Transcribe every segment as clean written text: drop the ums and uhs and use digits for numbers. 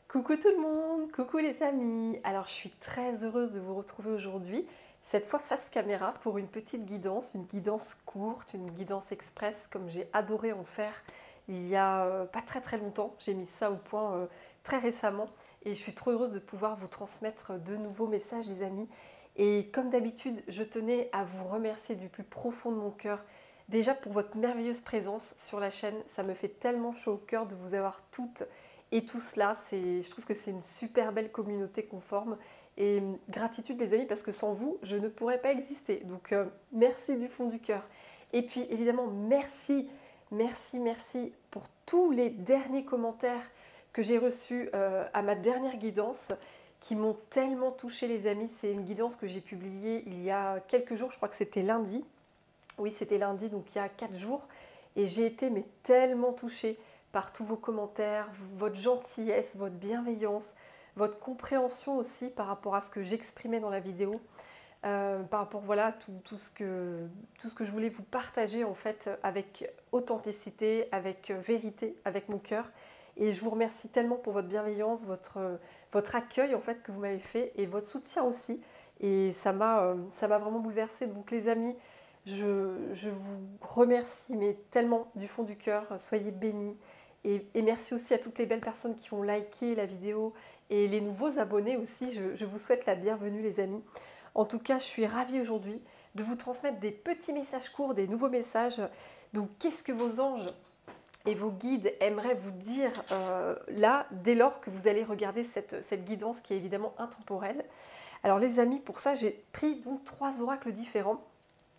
Coucou tout le monde, coucou les amis. Alors je suis très heureuse de vous retrouver aujourd'hui, cette fois face caméra pour une petite guidance, une guidance courte, une guidance express comme j'ai adoré en faire il y a pas très longtemps. J'ai mis ça au point très récemment et je suis trop heureuse de pouvoir vous transmettre de nouveaux messages les amis. Et comme d'habitude, je tenais à vous remercier du plus profond de mon cœur. Déjà pour votre merveilleuse présence sur la chaîne, ça me fait tellement chaud au cœur de vous avoir toutes et tout cela, je trouve que c'est une super belle communauté qu'on forme. Et gratitude les amis, parce que sans vous, je ne pourrais pas exister. Donc merci du fond du cœur. Et puis évidemment, merci pour tous les derniers commentaires que j'ai reçus à ma dernière guidance, qui m'ont tellement touché les amis. C'est une guidance que j'ai publiée il y a quelques jours, je crois que c'était lundi. Oui, c'était lundi, donc il y a 4 jours. Et j'ai été mais tellement touchée par tous vos commentaires, votre gentillesse, votre bienveillance, votre compréhension aussi par rapport à ce que j'exprimais dans la vidéo, par rapport voilà, à tout ce que je voulais vous partager en fait avec authenticité, avec vérité, avec mon cœur. Et je vous remercie tellement pour votre bienveillance, votre accueil en fait que vous m'avez fait et votre soutien aussi. Et ça m'a vraiment bouleversée. Donc les amis, je vous remercie mais tellement du fond du cœur. Soyez bénis. Et merci aussi à toutes les belles personnes qui ont liké la vidéo et les nouveaux abonnés aussi. Je vous souhaite la bienvenue les amis. En tout cas, je suis ravie aujourd'hui de vous transmettre des petits messages courts, des nouveaux messages. Donc, qu'est-ce que vos anges et vos guides aimeraient vous dire là, dès lors que vous allez regarder cette guidance qui est évidemment intemporelle? Alors les amis, pour ça, j'ai pris donc 3 oracles différents.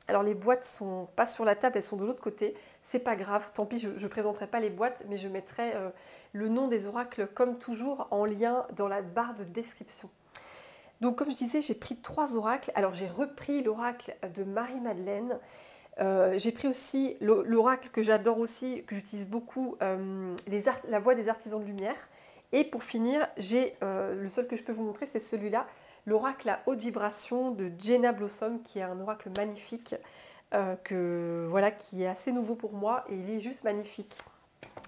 Alors les boîtes sont pas sur la table, elles sont de l'autre côté. C'est pas grave, tant pis, je ne présenterai pas les boîtes, mais je mettrai le nom des oracles comme toujours en lien dans la barre de description. Donc comme je disais, j'ai pris 3 oracles. Alors j'ai repris l'oracle de Marie-Madeleine. J'ai pris aussi l'oracle que j'adore aussi, que j'utilise beaucoup, la voix des artisans de lumière. Et pour finir, j'ai le seul que je peux vous montrer, c'est celui-là, l'oracle à haute vibration de Jenna Blossom, qui est un oracle magnifique, qui est assez nouveau pour moi et il est juste magnifique.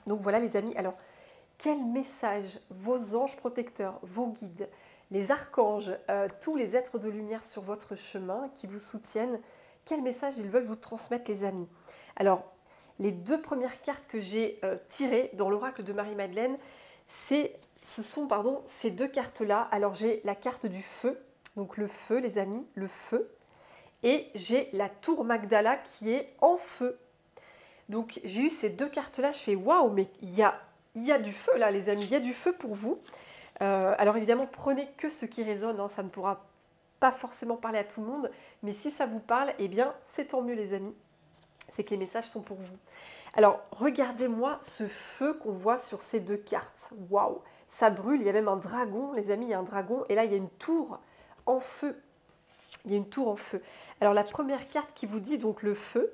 Donc voilà les amis, alors quel message vos anges protecteurs, vos guides, les archanges, tous les êtres de lumière sur votre chemin qui vous soutiennent, quel message ils veulent vous transmettre les amis? Alors les 2 premières cartes que j'ai tirées dans l'oracle de Marie-Madeleine, ce sont ces 2 cartes-là. Alors j'ai la carte du feu, donc le feu les amis, le feu. Et j'ai la tour Magdala qui est en feu. Donc j'ai eu ces 2 cartes-là, je fais waouh, mais il y a du feu là les amis, il y a du feu pour vous. Alors évidemment, prenez que ce qui résonne, hein, ça ne pourra pas forcément parler à tout le monde, mais si ça vous parle, eh bien c'est tant mieux les amis, c'est que les messages sont pour vous. Alors regardez-moi ce feu qu'on voit sur ces 2 cartes, waouh, ça brûle, il y a même un dragon les amis, il y a un dragon, et là il y a une tour en feu. Il y a une tour en feu. Alors la première carte qui vous dit donc le feu,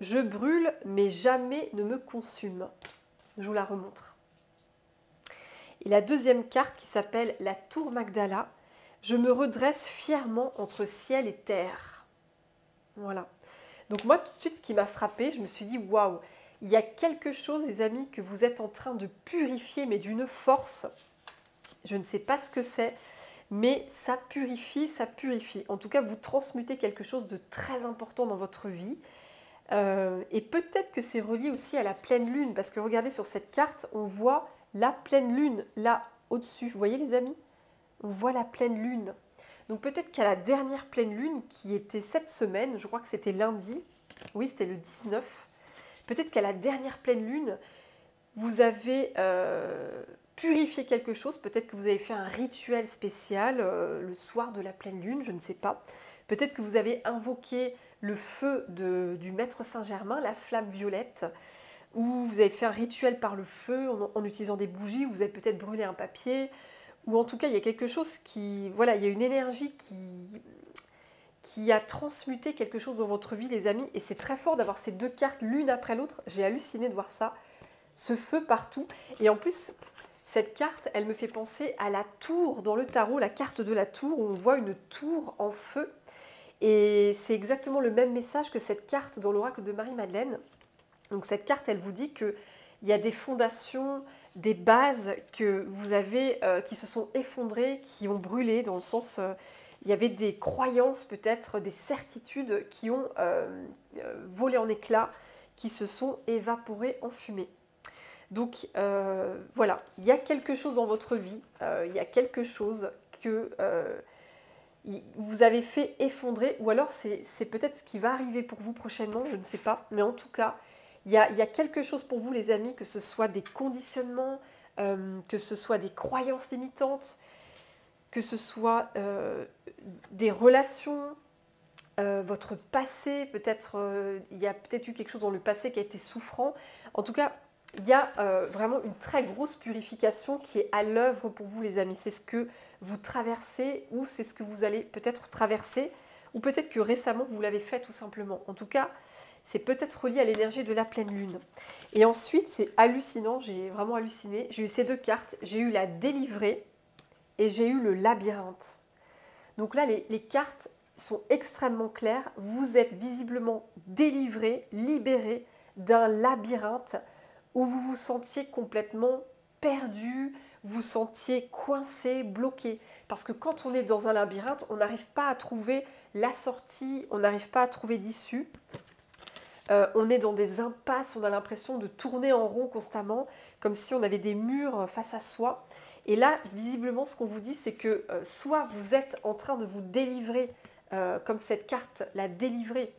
je brûle mais jamais ne me consume. Je vous la remontre. Et la deuxième carte qui s'appelle la tour Magdala, je me redresse fièrement entre ciel et terre. Voilà. Donc moi tout de suite ce qui m'a frappé, je me suis dit waouh, il y a quelque chose les amis que vous êtes en train de purifier mais d'une force. Je ne sais pas ce que c'est. Mais ça purifie, ça purifie. En tout cas, vous transmutez quelque chose de très important dans votre vie. Et peut-être que c'est relié aussi à la pleine lune, parce que regardez sur cette carte, on voit la pleine lune, là, au-dessus. Vous voyez les amis? On voit la pleine lune. Donc peut-être qu'à la dernière pleine lune, qui était cette semaine, je crois que c'était lundi, oui, c'était le 19, peut-être qu'à la dernière pleine lune, vous avez purifié quelque chose, peut-être que vous avez fait un rituel spécial le soir de la pleine lune, je ne sais pas. Peut-être que vous avez invoqué le feu du Maître Saint-Germain, la flamme violette, ou vous avez fait un rituel par le feu en utilisant des bougies, vous avez peut-être brûlé un papier, ou en tout cas il y a quelque chose qui, voilà, il y a une énergie qui a transmuté quelque chose dans votre vie les amis, et c'est très fort d'avoir ces 2 cartes l'une après l'autre, j'ai halluciné de voir ça. Ce feu partout. Et en plus, cette carte, elle me fait penser à la tour dans le tarot, la carte de la tour, où on voit une tour en feu. Et c'est exactement le même message que cette carte dans l'oracle de Marie-Madeleine. Donc cette carte, elle vous dit qu'il y a des fondations, des bases que vous avez, qui se sont effondrées, qui ont brûlé, dans le sens, il y avait des croyances peut-être, des certitudes qui ont volé en éclats, qui se sont évaporées en fumée. Donc voilà, il y a quelque chose dans votre vie, il y a quelque chose que vous avez fait effondrer, ou alors c'est peut-être ce qui va arriver pour vous prochainement, je ne sais pas, mais en tout cas, il y a quelque chose pour vous les amis, que ce soit des conditionnements, que ce soit des croyances limitantes, que ce soit des relations, votre passé, peut-être il y a peut-être eu quelque chose dans le passé qui a été souffrant. En tout cas, il y a vraiment une très grosse purification qui est à l'œuvre pour vous les amis. C'est ce que vous traversez, ou c'est ce que vous allez peut-être traverser, ou peut-être que récemment vous l'avez fait tout simplement. En tout cas, c'est peut-être relié à l'énergie de la pleine lune. Et ensuite, c'est hallucinant, j'ai vraiment halluciné. J'ai eu ces deux cartes, j'ai eu la délivrée et j'ai eu le labyrinthe. Donc là, les cartes sont extrêmement claires. Vous êtes visiblement délivré, libéré d'un labyrinthe où vous vous sentiez complètement perdu, vous vous sentiez coincé, bloqué. Parce que quand on est dans un labyrinthe, on n'arrive pas à trouver la sortie, on n'arrive pas à trouver d'issue. On est dans des impasses, on a l'impression de tourner en rond constamment, comme si on avait des murs face à soi. Et là, visiblement, ce qu'on vous dit, c'est que soit vous êtes en train de vous délivrer, comme cette carte l'a délivré,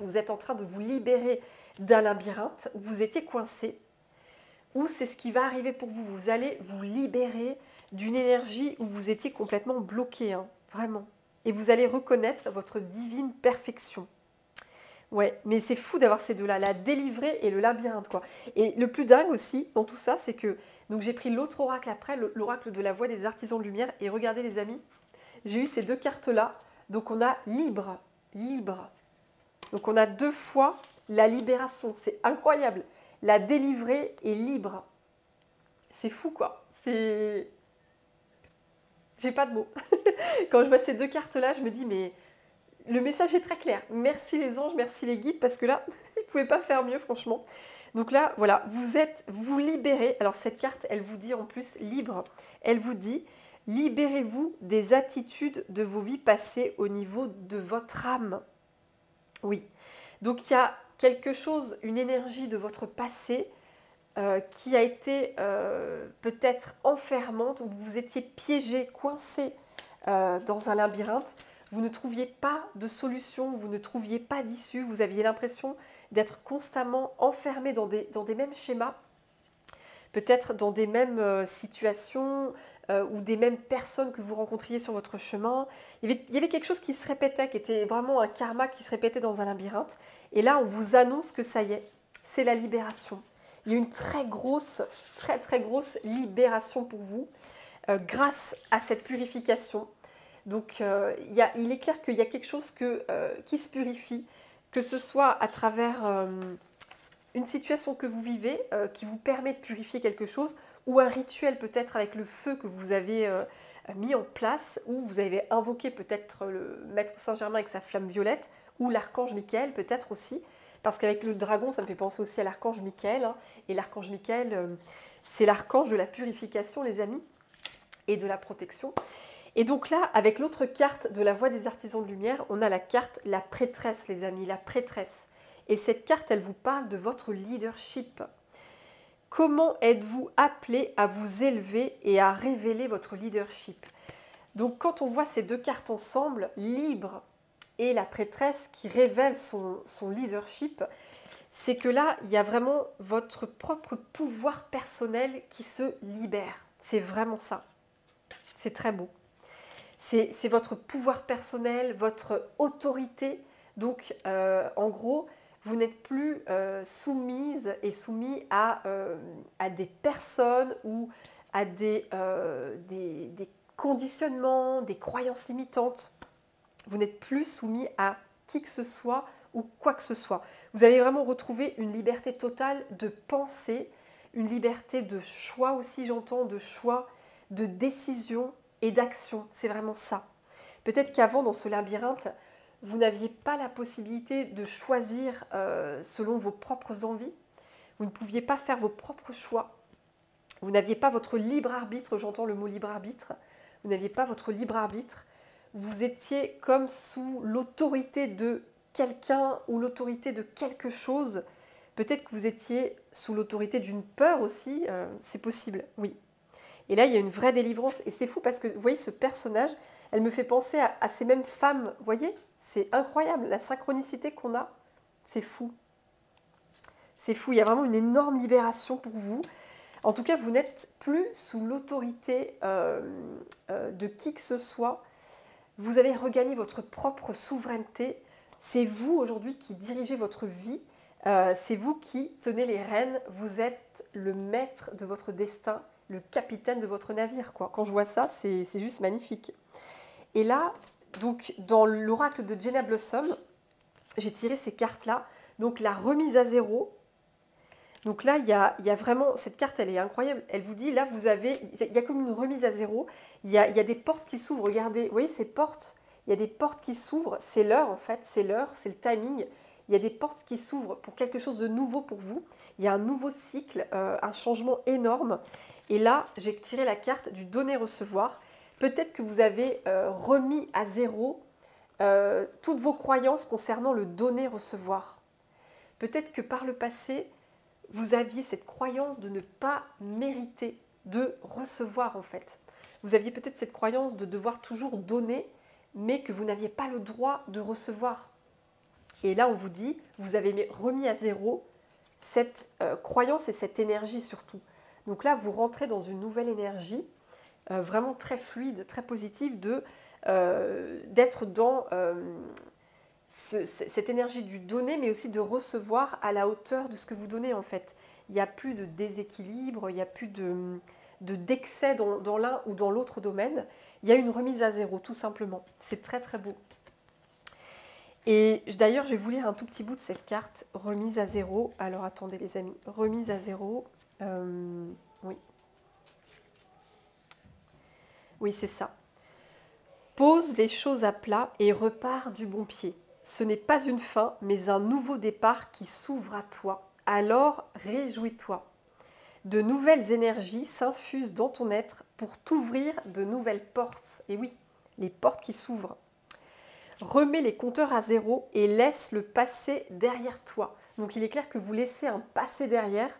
vous êtes en train de vous libérer d'un labyrinthe où vous étiez coincé, ou c'est ce qui va arriver pour vous. Vous allez vous libérer d'une énergie où vous étiez complètement bloqué, hein, vraiment. Et vous allez reconnaître votre divine perfection. Ouais, mais c'est fou d'avoir ces deux-là, la délivrée et le labyrinthe, quoi. Et le plus dingue aussi dans tout ça, c'est que donc j'ai pris l'autre oracle après, l'oracle de la voix des artisans de lumière, et regardez les amis, j'ai eu ces deux cartes-là. Donc on a libre, libre. Donc on a deux fois la libération, c'est incroyable. La délivrée est libre. C'est fou, quoi. C'est... J'ai pas de mots. Quand je vois ces deux cartes-là, je me dis, mais... Le message est très clair. Merci les anges, merci les guides, parce que là, ils ne pouvaient pas faire mieux, franchement. Donc là, voilà, vous libérez. Alors cette carte, elle vous dit en plus libre. Elle vous dit, libérez-vous des attitudes de vos vies passées au niveau de votre âme. Oui. Donc il y a quelque chose, une énergie de votre passé qui a été peut-être enfermante, où vous étiez piégé, coincé dans un labyrinthe. Vous ne trouviez pas de solution, vous ne trouviez pas d'issue, vous aviez l'impression d'être constamment enfermé dans des mêmes schémas, peut-être dans des mêmes situations ou des mêmes personnes que vous rencontriez sur votre chemin. Il y avait quelque chose qui se répétait, qui était vraiment un karma qui se répétait dans un labyrinthe. Et là, on vous annonce que ça y est, c'est la libération. Il y a une très grosse libération pour vous grâce à cette purification. Donc, il est clair qu'il y a quelque chose qui se purifie, que ce soit à travers une situation que vous vivez qui vous permet de purifier quelque chose, ou un rituel peut-être avec le feu que vous avez mis en place, ou vous avez invoqué peut-être le maître Saint-Germain avec sa flamme violette, ou l'archange Michael peut-être aussi, parce qu'avec le dragon, ça me fait penser aussi à l'archange Michael, hein, et l'archange Michael, c'est l'archange de la purification, les amis, et de la protection. Et donc là, avec l'autre carte de la voix des artisans de lumière, on a la carte la prêtresse, les amis, la prêtresse. Et cette carte, elle vous parle de votre leadership. Comment êtes-vous appelé à vous élever et à révéler votre leadership? Donc quand on voit ces deux cartes ensemble, libre et la prêtresse qui révèle son leadership, c'est que là, il y a vraiment votre propre pouvoir personnel qui se libère. C'est vraiment ça. C'est très beau. C'est votre pouvoir personnel, votre autorité. Donc, en gros, vous n'êtes plus soumise et soumis à des personnes ou à des conditionnements, des croyances limitantes. Vous n'êtes plus soumis à qui que ce soit ou quoi que ce soit. Vous avez vraiment retrouvé une liberté totale de pensée, une liberté de choix aussi, j'entends, de choix, de décision et d'action. C'est vraiment ça. Peut-être qu'avant, dans ce labyrinthe, vous n'aviez pas la possibilité de choisir selon vos propres envies. Vous ne pouviez pas faire vos propres choix. Vous n'aviez pas votre libre arbitre, j'entends le mot libre arbitre, vous n'aviez pas votre libre arbitre, vous étiez comme sous l'autorité de quelqu'un ou l'autorité de quelque chose. Peut-être que vous étiez sous l'autorité d'une peur aussi, c'est possible, oui. Et là, il y a une vraie délivrance. Et c'est fou parce que, vous voyez, ce personnage, elle me fait penser à ces mêmes femmes. Vous voyez, c'est incroyable, la synchronicité qu'on a. C'est fou. C'est fou, il y a vraiment une énorme libération pour vous. En tout cas, vous n'êtes plus sous l'autorité de qui que ce soit. Vous avez regagné votre propre souveraineté. C'est vous aujourd'hui qui dirigez votre vie. C'est vous qui tenez les rênes. Vous êtes le maître de votre destin, le capitaine de votre navire, quoi. Quand je vois ça, c'est juste magnifique. Et là, donc, dans l'oracle de Jenna Blossom, j'ai tiré ces cartes-là. Donc, la remise à zéro. Donc là, il y a vraiment, cette carte, elle est incroyable. Elle vous dit, là, il y a comme une remise à zéro. Il y a des portes qui s'ouvrent. Regardez, vous voyez ces portes? Il y a des portes qui s'ouvrent. C'est l'heure, en fait. C'est l'heure, c'est le timing. Il y a des portes qui s'ouvrent pour quelque chose de nouveau pour vous. Il y a un nouveau cycle, un changement énorme. Et là, j'ai tiré la carte du donner-recevoir. Peut-être que vous avez remis à zéro toutes vos croyances concernant le donner-recevoir. Peut-être que par le passé, vous aviez cette croyance de ne pas mériter de recevoir en fait. Vous aviez peut-être cette croyance de devoir toujours donner, mais que vous n'aviez pas le droit de recevoir. Et là, on vous dit, vous avez remis à zéro cette croyance et cette énergie surtout. Donc là, vous rentrez dans une nouvelle énergie, vraiment très fluide, très positive, d'être dans cette énergie du donner, mais aussi de recevoir à la hauteur de ce que vous donnez en fait. Il n'y a plus de déséquilibre, il n'y a plus d'excès dans l'un ou dans l'autre domaine. Il y a une remise à zéro, tout simplement. C'est très très beau. Et d'ailleurs, je vais vous lire un tout petit bout de cette carte, remise à zéro. Alors attendez les amis, remise à zéro, oui. Oui, c'est ça. Pose les choses à plat et repars du bon pied. Ce n'est pas une fin, mais un nouveau départ qui s'ouvre à toi. Alors, réjouis-toi. De nouvelles énergies s'infusent dans ton être pour t'ouvrir de nouvelles portes. Et oui, les portes qui s'ouvrent. Remets les compteurs à zéro et laisse le passé derrière toi. Donc, il est clair que vous laissez un passé derrière.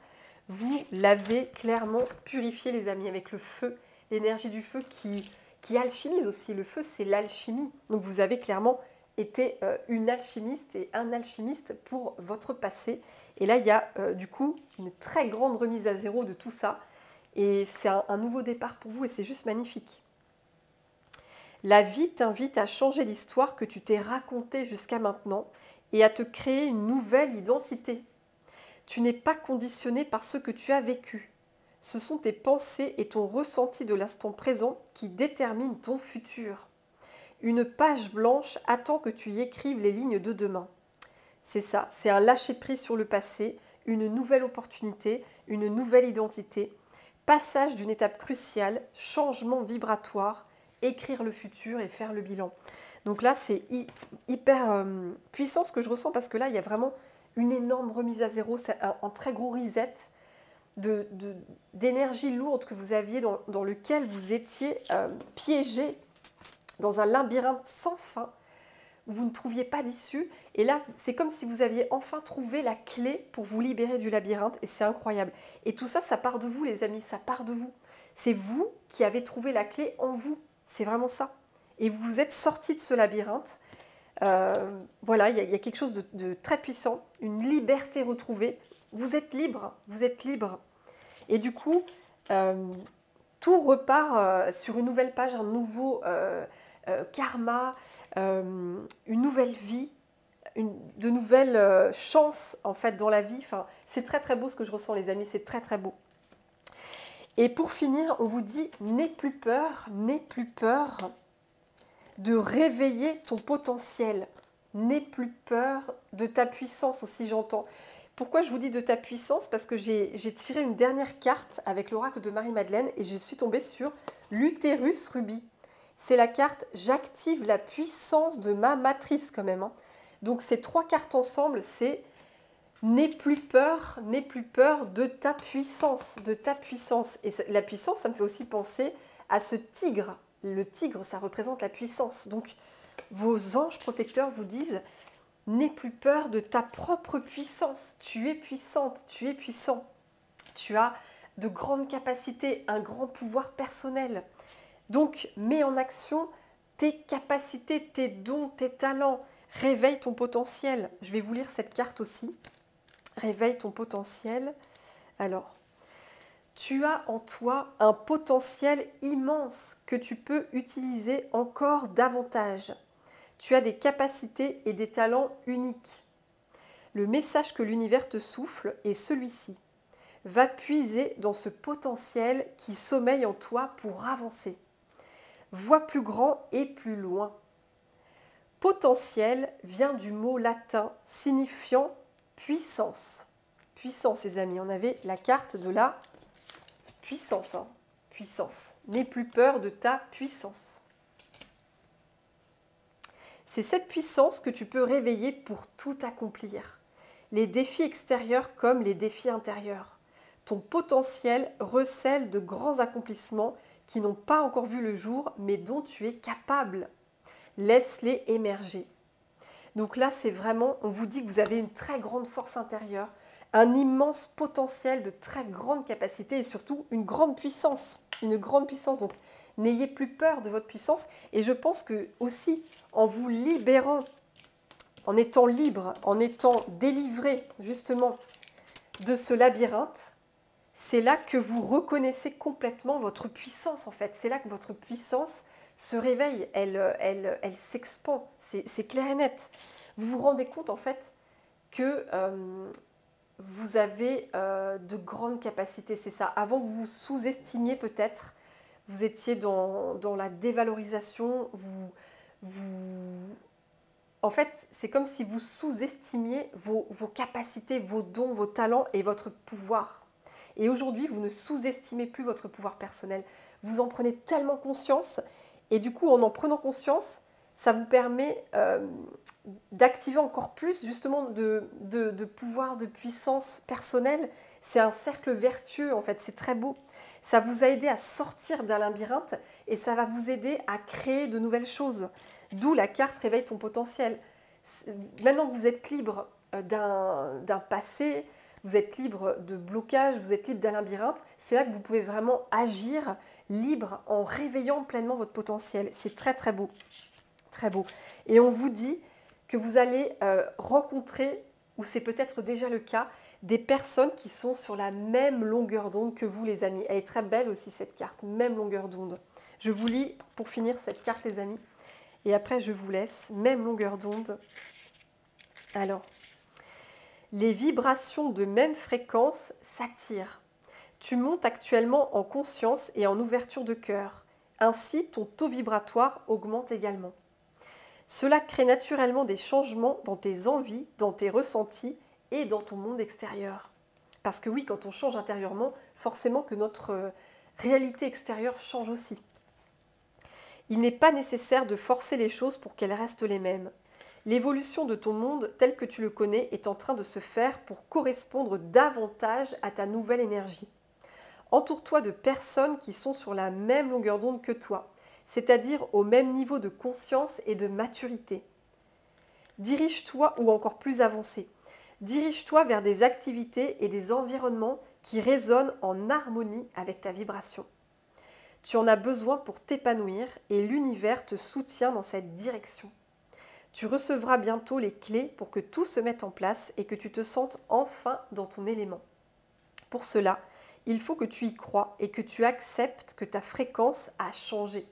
Vous l'avez clairement purifié, les amis, avec le feu, l'énergie du feu qui alchimise aussi. Le feu, c'est l'alchimie. Donc, vous avez clairement été une alchimiste et un alchimiste pour votre passé. Et là, il y a du coup une très grande remise à zéro de tout ça. Et c'est un nouveau départ pour vous et c'est juste magnifique. La vie t'invite à changer l'histoire que tu t'es racontée jusqu'à maintenant et à te créer une nouvelle identité. Tu n'es pas conditionné par ce que tu as vécu. Ce sont tes pensées et ton ressenti de l'instant présent qui déterminent ton futur. Une page blanche attend que tu y écrives les lignes de demain. C'est ça, c'est un lâcher-prise sur le passé, une nouvelle opportunité, une nouvelle identité, passage d'une étape cruciale, changement vibratoire, écrire le futur et faire le bilan. Donc là, c'est hyper puissant ce que je ressens parce que là, il y a vraiment une énorme remise à zéro, c'est un très gros reset d'énergie lourde que vous aviez dans lequel vous étiez piégé dans un labyrinthe sans fin, où vous ne trouviez pas d'issue. Et là, c'est comme si vous aviez enfin trouvé la clé pour vous libérer du labyrinthe. Et c'est incroyable. Et tout ça, ça part de vous, les amis. Ça part de vous. C'est vous qui avez trouvé la clé en vous. C'est vraiment ça. Et vous êtes sortis de ce labyrinthe. Voilà, il y a quelque chose de très puissant. Une liberté retrouvée. Vous êtes libre. Vous êtes libre. Et du coup, tout repart sur une nouvelle page, un nouveau karma, une nouvelle vie, de nouvelles chances en fait dans la vie. Enfin, c'est très très beau ce que je ressens, les amis, c'est très très beau. Et pour finir, on vous dit, n'aie plus peur de réveiller ton potentiel. N'aie plus peur de ta puissance aussi, j'entends. Pourquoi je vous dis de ta puissance? Parce que j'ai tiré une dernière carte avec l'oracle de Marie-Madeleine et je suis tombée sur l'utérus rubis. C'est la carte « J'active la puissance de ma matrice » quand même. Hein. Donc ces trois cartes ensemble, c'est N'aie plus peur de ta puissance, Et la puissance, ça me fait aussi penser à ce tigre. Le tigre, ça représente la puissance. Donc, vos anges protecteurs vous disent, n'aie plus peur de ta propre puissance. Tu es puissante, tu es puissant. Tu as de grandes capacités, un grand pouvoir personnel. Donc, mets en action tes capacités, tes dons, tes talents. Réveille ton potentiel. Je vais vous lire cette carte aussi. Réveille ton potentiel. Alors, tu as en toi un potentiel immense que tu peux utiliser encore davantage. Tu as des capacités et des talents uniques. Le message que l'univers te souffle est celui-ci. Va puiser dans ce potentiel qui sommeille en toi pour avancer. Vois plus grand et plus loin. Potentiel vient du mot latin signifiant puissance. Puissance, les amis. On avait la carte de la puissance. Puissance. N'aie plus peur de ta puissance. C'est cette puissance que tu peux réveiller pour tout accomplir. Les défis extérieurs comme les défis intérieurs. Ton potentiel recèle de grands accomplissements qui n'ont pas encore vu le jour, mais dont tu es capable. Laisse-les émerger. Donc là, c'est vraiment, on vous dit que vous avez une très grande force intérieure, un immense potentiel de très grande capacité et surtout une grande puissance. Une grande puissance. Donc, n'ayez plus peur de votre puissance. Et je pense que aussi, en vous libérant, en étant libre, en étant délivré justement de ce labyrinthe, c'est là que vous reconnaissez complètement votre puissance en fait. C'est là que votre puissance se réveille, elle s'expand, c'est clair et net. Vous vous rendez compte en fait que vous avez de grandes capacités, c'est ça. Avant, vous vous sous-estimiez peut-être, vous étiez dans la dévalorisation, en fait, c'est comme si vous sous-estimiez vos capacités, vos dons, vos talents et votre pouvoir. Et aujourd'hui, vous ne sous-estimez plus votre pouvoir personnel. Vous en prenez tellement conscience. Et du coup, en prenant conscience, ça vous permet d'activer encore plus justement de pouvoir, de puissance personnelle. C'est un cercle vertueux, en fait. C'est très beau. Ça vous a aidé à sortir d'un labyrinthe et ça va vous aider à créer de nouvelles choses. D'où la carte Réveille ton potentiel. Maintenant que vous êtes libre d'un passé, vous êtes libre de blocage, vous êtes libre d'un labyrinthe, c'est là que vous pouvez vraiment agir libre en réveillant pleinement votre potentiel. C'est très très beau, très beau. Et on vous dit que vous allez rencontrer, ou c'est peut-être déjà le cas, des personnes qui sont sur la même longueur d'onde que vous les amis. Elle est très belle aussi cette carte, même longueur d'onde. Je vous lis pour finir cette carte les amis, et après je vous laisse, même longueur d'onde. Alors, les vibrations de même fréquence s'attirent. Tu montes actuellement en conscience et en ouverture de cœur. Ainsi, ton taux vibratoire augmente également. Cela crée naturellement des changements dans tes envies, dans tes ressentis et dans ton monde extérieur. Parce que oui, quand on change intérieurement, forcément que notre réalité extérieure change aussi. Il n'est pas nécessaire de forcer les choses pour qu'elles restent les mêmes. L'évolution de ton monde tel que tu le connais est en train de se faire pour correspondre davantage à ta nouvelle énergie. Entoure-toi de personnes qui sont sur la même longueur d'onde que toi, c'est-à-dire au même niveau de conscience et de maturité. Dirige-toi, ou encore plus avancé, dirige-toi vers des activités et des environnements qui résonnent en harmonie avec ta vibration. Tu en as besoin pour t'épanouir et l'univers te soutient dans cette direction. Tu recevras bientôt les clés pour que tout se mette en place et que tu te sentes enfin dans ton élément. Pour cela, il faut que tu y crois et que tu acceptes que ta fréquence a changé.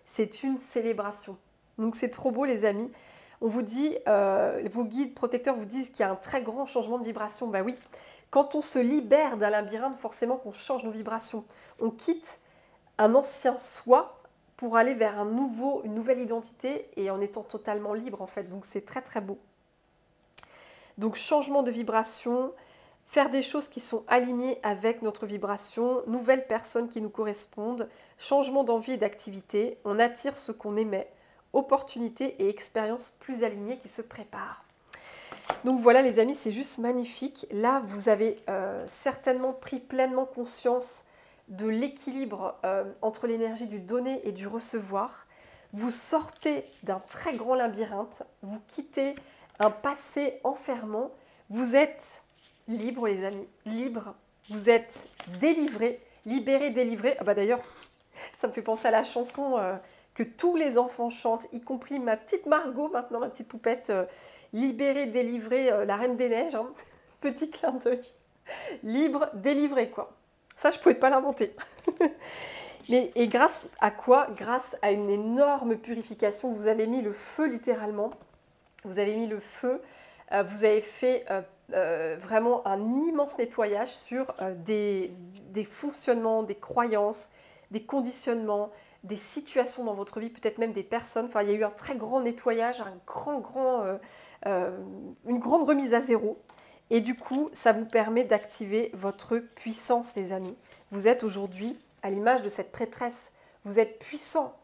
C'est une célébration. Donc c'est trop beau les amis. On vous dit, vos guides protecteurs vous disent qu'il y a un très grand changement de vibration. Ben oui, quand on se libère d'un labyrinthe, forcément qu'on change nos vibrations. On quitte un ancien soi pour aller vers une nouvelle identité et en étant totalement libre en fait. Donc c'est très très beau. Donc changement de vibration, faire des choses qui sont alignées avec notre vibration, nouvelles personnes qui nous correspondent, changement d'envie et d'activité, on attire ce qu'on aimait, opportunités et expériences plus alignées qui se préparent. Donc voilà les amis, c'est juste magnifique. Là, vous avez certainement pris pleinement conscience de l'équilibre entre l'énergie du donner et du recevoir. Vous sortez d'un très grand labyrinthe, vous quittez un passé enfermant. Vous êtes libre les amis, libre. Vous êtes délivré, libéré, délivré. Ah bah d'ailleurs, ça me fait penser à la chanson que tous les enfants chantent, y compris ma petite Margot maintenant, ma petite poupette. Libérée, délivrée, la Reine des Neiges. Hein. Petit clin d'œil. Libre, délivré quoi. Ça, je ne pouvais pas l'inventer. Et grâce à quoi? Grâce à une énorme purification. Vous avez mis le feu littéralement. Vous avez mis le feu. Vous avez fait vraiment un immense nettoyage sur des fonctionnements, des croyances, des conditionnements, des situations dans votre vie, peut-être même des personnes. Enfin, il y a eu un très grand nettoyage, une grande remise à zéro. Et du coup, ça vous permet d'activer votre puissance, les amis. Vous êtes aujourd'hui à l'image de cette prêtresse. Vous êtes puissant.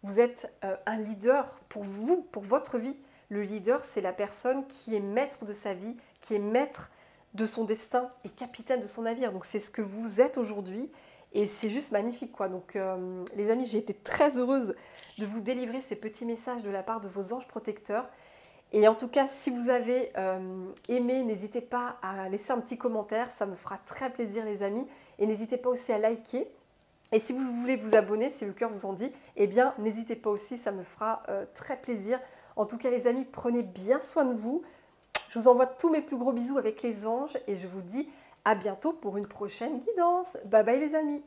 Vous êtes un leader pour vous, pour votre vie. Le leader, c'est la personne qui est maître de sa vie, qui est maître de son destin et capitaine de son navire. Donc c'est ce que vous êtes aujourd'hui et c'est juste magnifique, quoi. Donc les amis, j'ai été très heureuse de vous délivrer ces petits messages de la part de vos anges protecteurs. Et en tout cas, si vous avez aimé, n'hésitez pas à laisser un petit commentaire, ça me fera très plaisir les amis. Et n'hésitez pas aussi à liker. Et si vous voulez vous abonner, si le cœur vous en dit, eh bien n'hésitez pas aussi, ça me fera très plaisir. En tout cas les amis, prenez bien soin de vous. Je vous envoie tous mes plus gros bisous avec les anges et je vous dis à bientôt pour une prochaine guidance. Bye bye les amis.